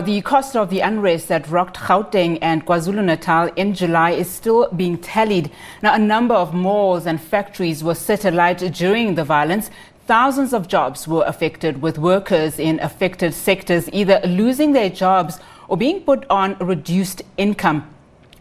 The cost of the unrest that rocked Gauteng and KwaZulu-Natal in July is still being tallied. Now, a number of malls and factories were set alight during the violence. Thousands of jobs were affected, with workers in affected sectors either losing their jobs or being put on reduced income.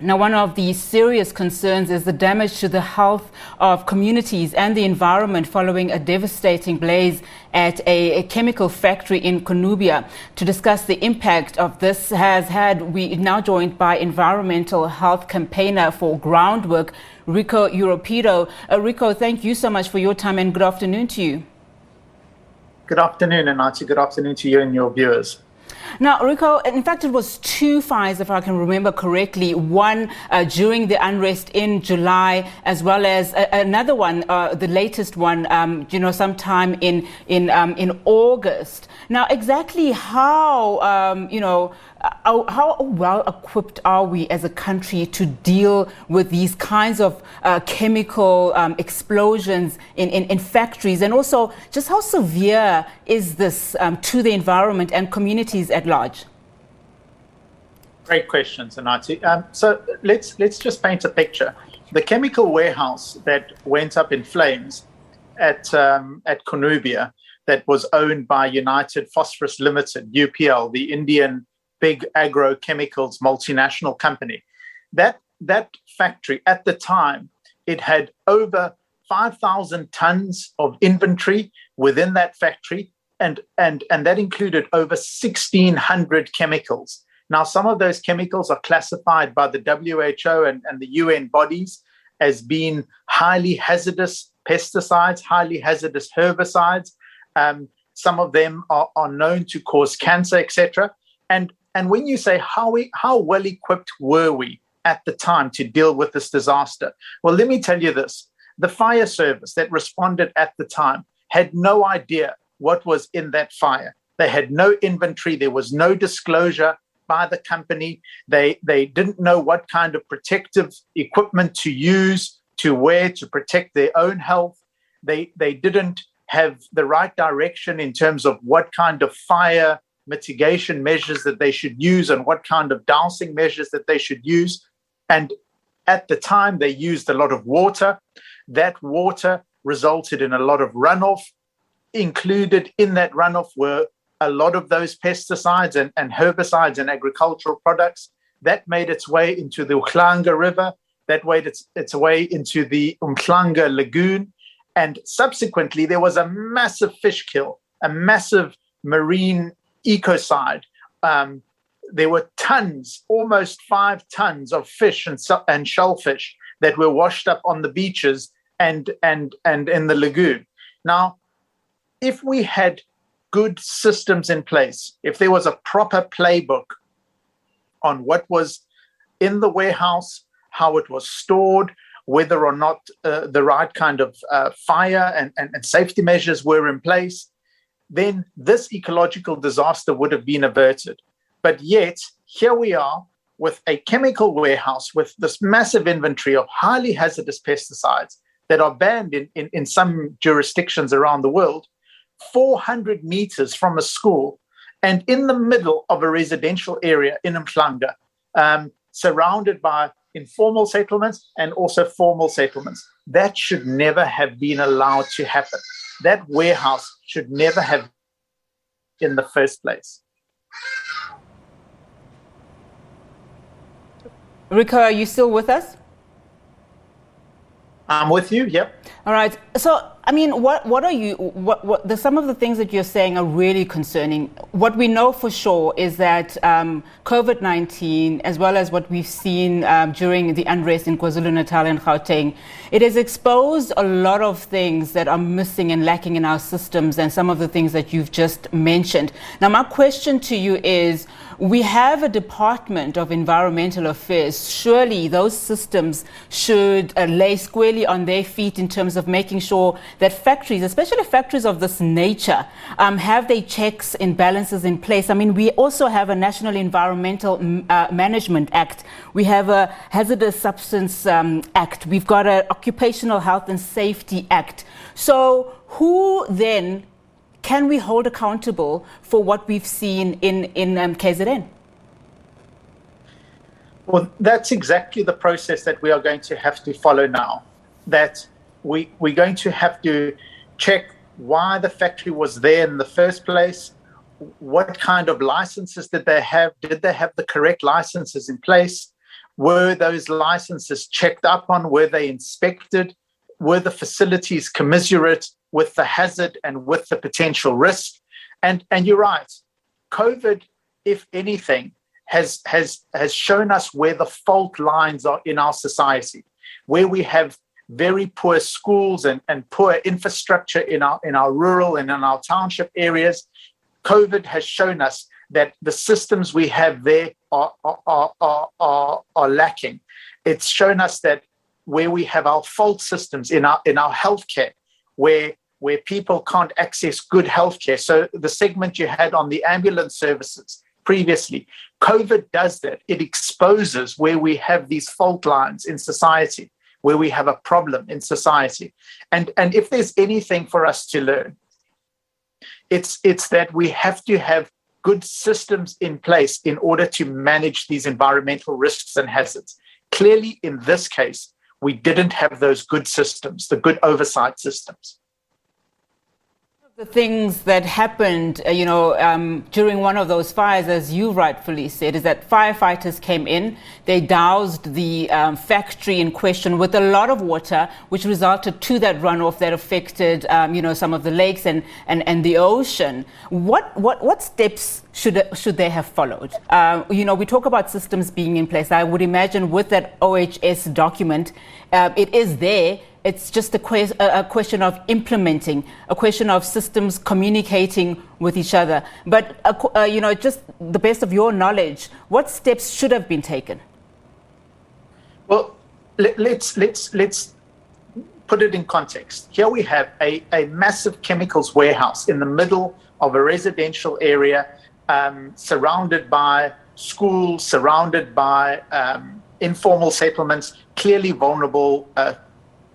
Now, one of the serious concerns is the damage to the health of communities and the environment following a devastating blaze at a chemical factory in Cornubia. To discuss the impact of this we now joined by environmental health campaigner for groundwork, Rico Euro-pido. Rico, thank you so much for your time and good afternoon to you. Good afternoon, Anati. Good afternoon to you and your viewers. Now, Rico, in fact, it was two fires, if I can remember correctly, one during the unrest in July, as well as another one, the latest one, sometime in August. Now, exactly how well equipped are we as a country to deal with these kinds of chemical explosions in factories? And also, just how severe is this to the environment and communities at large? Great question, Anati. So let's just paint a picture. The chemical warehouse that went up in flames at Cornubia, that was owned by United Phosphorus Limited, UPL, the Indian big agrochemicals multinational company. That factory at the time, it had over 5,000 tons of inventory within that factory, and that included over 1,600 chemicals. Now, some of those chemicals are classified by the WHO and the UN bodies as being highly hazardous pesticides, highly hazardous herbicides. Some of them are known to cause cancer, etc. And when you say how well equipped were we at the time to deal with this disaster? Well, let me tell you this. The fire service that responded at the time had no idea what was in that fire. They had no inventory. There was no disclosure by the company. They didn't know what kind of protective equipment to use, to wear, to protect their own health. They didn't have the right direction in terms of what kind of fire mitigation measures that they should use and what kind of dousing measures that they should use. And at the time, they used a lot of water. That water resulted in a lot of runoff. Included in that runoff were a lot of those pesticides and herbicides and agricultural products. That made its way into the Umhlanga River. That made its way into the Umhlanga Lagoon. And subsequently, there was a massive fish kill, a massive marine ecocide. There were tons, almost 5 tons of fish and shellfish that were washed up on the beaches and in the lagoon. Now, if we had good systems in place, if there was a proper playbook on what was in the warehouse, how it was stored, whether or not the right kind of fire and safety measures were in place, then this ecological disaster would have been averted. But yet, here we are with a chemical warehouse with this massive inventory of highly hazardous pesticides that are banned in some jurisdictions around the world, 400 meters from a school and in the middle of a residential area in Umhlanga, surrounded by informal settlements and also formal settlements. That should never have been allowed to happen. That warehouse should never have in the first place. Rico, are you still with us? I'm with you, yep. All right. So, I mean, some of the things that you're saying are really concerning. What we know for sure is that COVID-19, as well as what we've seen during the unrest in KwaZulu-Natal and Gauteng, it has exposed a lot of things that are missing and lacking in our systems, and some of the things that you've just mentioned. Now, my question to you is, we have a Department of Environmental Affairs. Surely those systems should lay squarely on their feet in terms of making sure that factories, especially factories of this nature, have their checks and balances in place. I mean, we also have a National Environmental Management Act. We have a Hazardous Substance Act. We've got an Occupational Health and Safety Act. So who then can we hold accountable for what we've seen in KZN? Well, that's exactly the process that we are going to have to follow now. That we're going to have to check why the factory was there in the first place. What kind of licenses did they have? Did they have the correct licenses in place? Were those licenses checked up on? Were they inspected? Were the facilities commensurate with the hazard and with the potential risk? And you're right. COVID, if anything, has shown us where the fault lines are in our society, where we have very poor schools and poor infrastructure in our rural and in our township areas. COVID has shown us that the systems we have there are lacking. It's shown us that where we have our fault systems in our healthcare, where people can't access good healthcare. So the segment you had on the ambulance services previously, COVID does that. It exposes where we have these fault lines in society, where we have a problem in society. And if there's anything for us to learn, it's that we have to have good systems in place in order to manage these environmental risks and hazards. Clearly, in this case, we didn't have those good systems, the good oversight systems. The things that happened, during one of those fires, as you rightfully said, is that firefighters came in, they doused the factory in question with a lot of water, which resulted to that runoff that affected, some of the lakes and the ocean. What steps should they have followed? We talk about systems being in place. I would imagine with that OHS document, it is there. It's just a question of implementing, a question of systems communicating with each other. But, just the best of your knowledge, what steps should have been taken? Well, let's put it in context. Here we have a massive chemicals warehouse in the middle of a residential area, surrounded by schools, surrounded by informal settlements, clearly vulnerable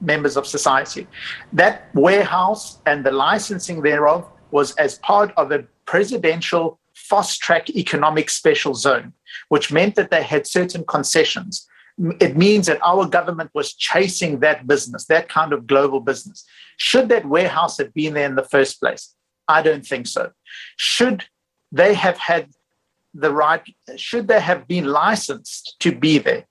members of society. That warehouse and the licensing thereof was as part of a presidential fast-track economic special zone, which meant that they had certain concessions. It means that our government was chasing that business, that kind of global business. Should that warehouse have been there in the first place? I don't think so. Should they have had the right, should they have been licensed to be there?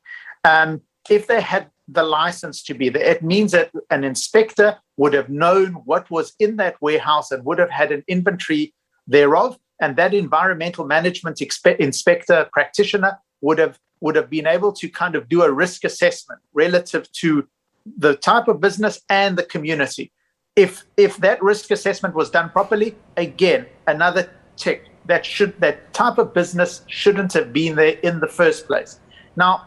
If they had the license to be there, it means that an inspector would have known what was in that warehouse and would have had an inventory thereof, and that environmental management inspector practitioner would have been able to kind of do a risk assessment relative to the type of business and the community. If that risk assessment was done properly, again, another tick. That type of business shouldn't have been there in the first place. Now,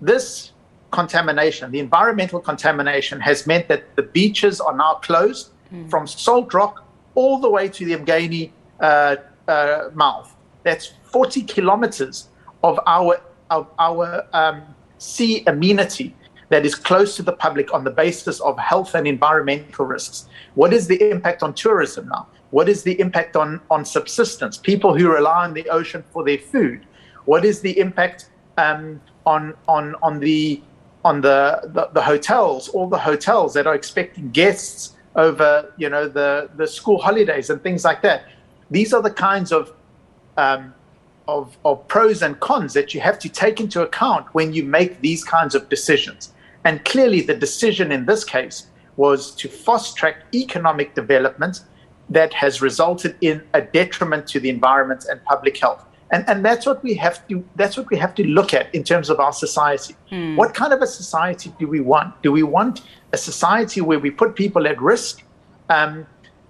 this contamination, the environmental contamination, has meant that the beaches are now closed from Salt Rock all the way to the Mgeni mouth. That's 40 kilometers of our sea amenity that is close to the public on the basis of health and environmental risks. What is the impact on tourism now? What is the impact on subsistence, people who rely on the ocean for their food? What is the impact on the hotels, all the hotels that are expecting guests over, the school holidays and things like that? These are the kinds of pros and cons that you have to take into account when you make these kinds of decisions. And clearly the decision in this case was to fast-track economic development that has resulted in a detriment to the environment and public health. And that's what we have to look at in terms of our society. What kind of a society do we want? Do we want a society where we put people at risk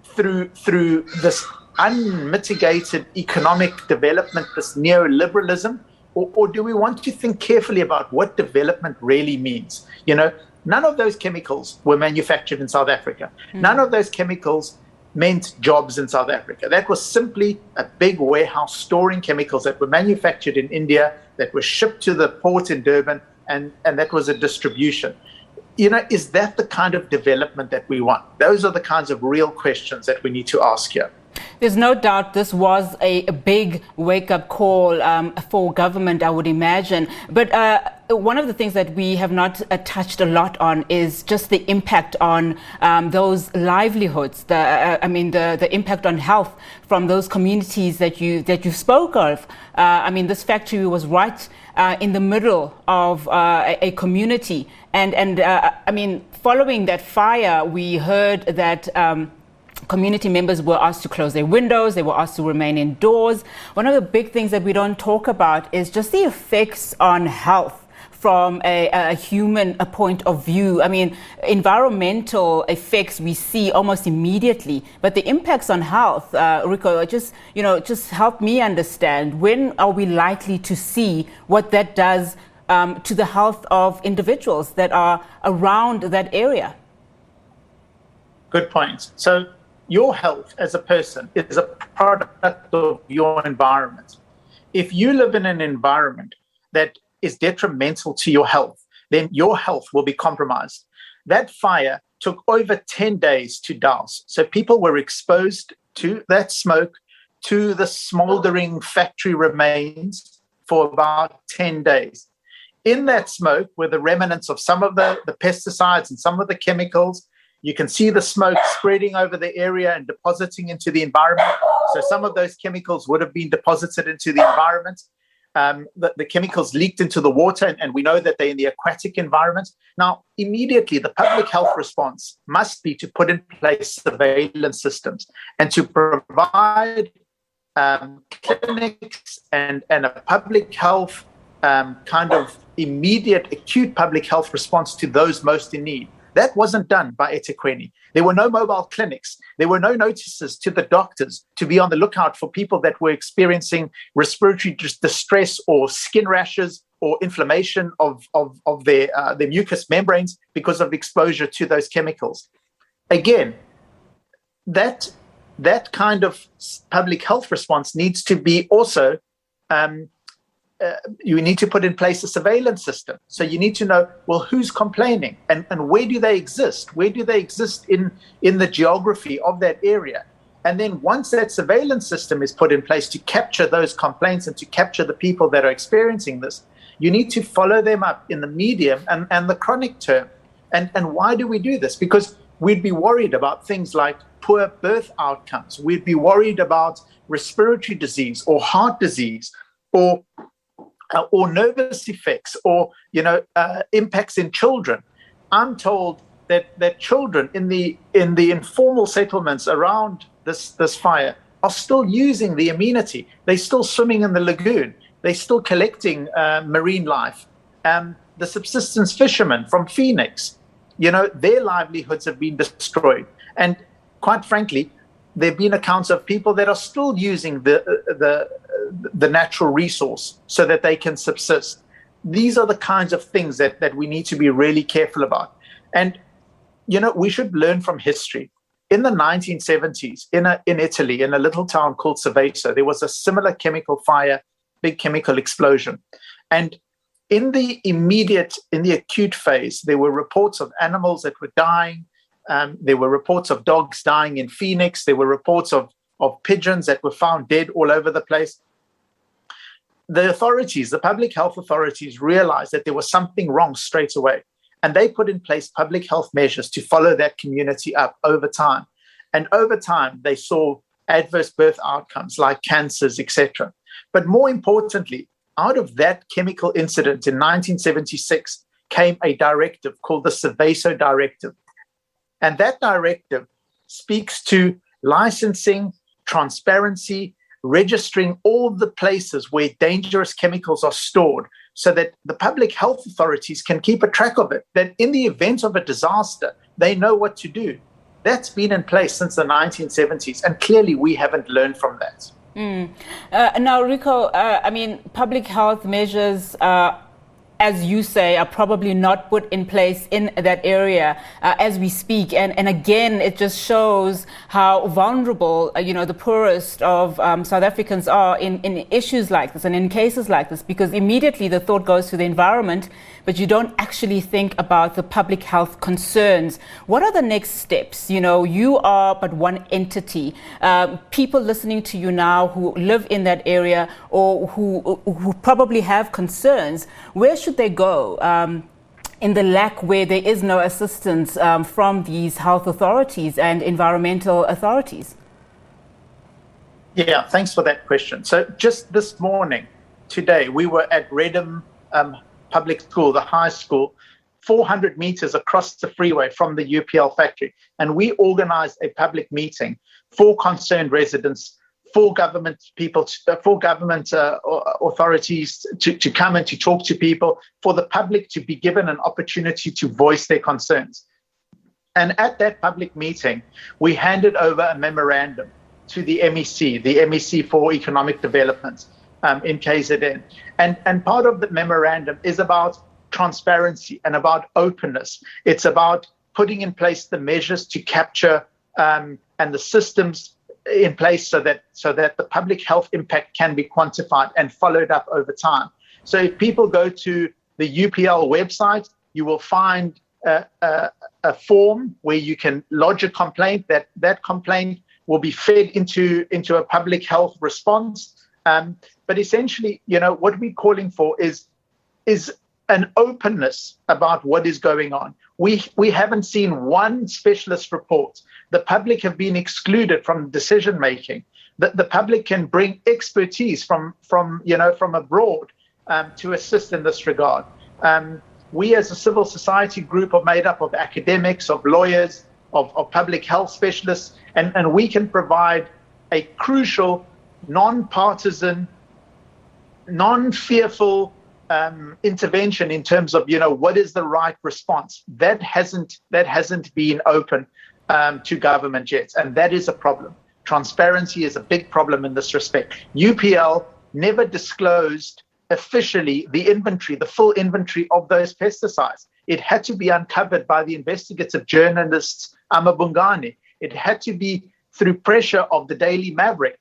through this unmitigated economic development, this neoliberalism, or do we want to think carefully about what development really means? None of those chemicals were manufactured in South Africa. None of those chemicals meant jobs in South Africa. That was simply a big warehouse storing chemicals that were manufactured in India, that were shipped to the port in Durban, and that was a distribution. Is that the kind of development that we want? Those are the kinds of real questions that we need to ask here. There's no doubt this was a big wake-up call for government, I would imagine. But one of the things that we have not touched a lot on is just the impact on those livelihoods. The impact on health from those communities that you spoke of. This factory was right in the middle of a community, and following that fire, we heard that. Community members were asked to close their windows, they were asked to remain indoors. One of the big things that we don't talk about is just the effects on health from a human point of view. Environmental effects we see almost immediately, but the impacts on health, Rico, just help me understand, when are we likely to see what that does to the health of individuals that are around that area? Good point. So your health as a person is a product of your environment. If you live in an environment that is detrimental to your health, then your health will be compromised. That fire took over 10 days to douse. So people were exposed to that smoke, to the smoldering factory remains for about 10 days. In that smoke were the remnants of some of the pesticides and some of the chemicals. You can see the smoke spreading over the area and depositing into the environment. So some of those chemicals would have been deposited into the environment. The chemicals leaked into the water, and we know that they're in the aquatic environment. Now, immediately, the public health response must be to put in place surveillance systems and to provide clinics and a public health kind of immediate acute public health response to those most in need. That wasn't done by eThekwini. There were no mobile clinics. There were no notices to the doctors to be on the lookout for people that were experiencing respiratory distress or skin rashes or inflammation of their mucous membranes because of exposure to those chemicals. Again, that kind of public health response needs to be also you need to put in place a surveillance system. So you need to know, well, who's complaining and where do they exist? Where do they exist in the geography of that area? And then once that surveillance system is put in place to capture those complaints and to capture the people that are experiencing this, you need to follow them up in the medium and the chronic term. And why do we do this? Because we'd be worried about things like poor birth outcomes. We'd be worried about respiratory disease or heart disease or nervous effects or impacts in children. I'm told that children in the informal settlements around this fire are still using the amenity. They're still swimming in the lagoon. They're still collecting marine life. The subsistence fishermen from Phoenix, their livelihoods have been destroyed. And quite frankly, there have been accounts of people that are still using the natural resource so that they can subsist. These are the kinds of things that we need to be really careful about. And, we should learn from history. In the 1970s, in Italy, in a little town called Seveso, there was a similar chemical fire, big chemical explosion. And in the acute phase, there were reports of animals that were dying. There were reports of dogs dying in Phoenix. There were reports of pigeons that were found dead all over the place. The authorities, the public health authorities, realized that there was something wrong straight away. And they put in place public health measures to follow that community up over time. And over time, they saw adverse birth outcomes like cancers, etc. But more importantly, out of that chemical incident in 1976 came a directive called the Seveso Directive. And that directive speaks to licensing, transparency, registering all the places where dangerous chemicals are stored so that the public health authorities can keep a track of it, that in the event of a disaster, they know what to do. That's been in place since the 1970s, and clearly we haven't learned from that. Now, Rico, public health measures as you say, are probably not put in place in that area as we speak. And again, it just shows how vulnerable, the poorest of South Africans are in issues like this and in cases like this, because immediately the thought goes to the environment, but you don't actually think about the public health concerns. What are the next steps? You are but one entity. People listening to you now who live in that area or who probably have concerns, where should they go in the lack where there is no assistance from these health authorities and environmental authorities? Yeah, thanks for that question. So just this morning, today, we were at Redham Public School, the high school, 400 meters across the freeway from the UPL factory. And we organized a public meeting for concerned residents, for government people, for government authorities to come and to talk to people, for the public to be given an opportunity to voice their concerns. And at that public meeting, we handed over a memorandum to the MEC for Economic Development in KZN. And part of the memorandum is about transparency and about openness. It's about putting in place the measures to capture and the systems in place so that the public health impact can be quantified and followed up over time. So if people go to the UPL website, you will find a form where you can lodge a complaint. That complaint will be fed into a public health response. But essentially, what we're calling for is an openness about what is going on. We haven't seen one specialist report. The public have been excluded from decision making. The public can bring expertise from abroad to assist in this regard. We as a civil society group are made up of academics, of lawyers, of public health specialists, and we can provide a crucial, non-partisan, non-fearful intervention in terms of what is the right response. That hasn't been open to government yet, and that is a problem. Transparency is a big problem in this respect. UPL never disclosed officially the full inventory of those pesticides. It had to be uncovered by the investigative journalist Amabungani. It had to be through pressure of the Daily Maverick,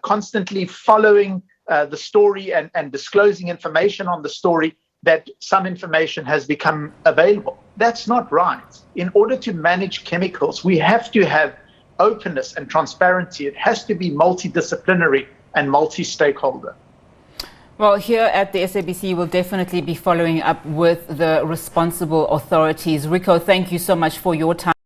constantly following the story and disclosing information on the story, that some information has become available. That's not right. In order to manage chemicals, we have to have openness and transparency. It has to be multidisciplinary and multi-stakeholder. Well, here at the SABC, we'll definitely be following up with the responsible authorities. Rico, thank you so much for your time.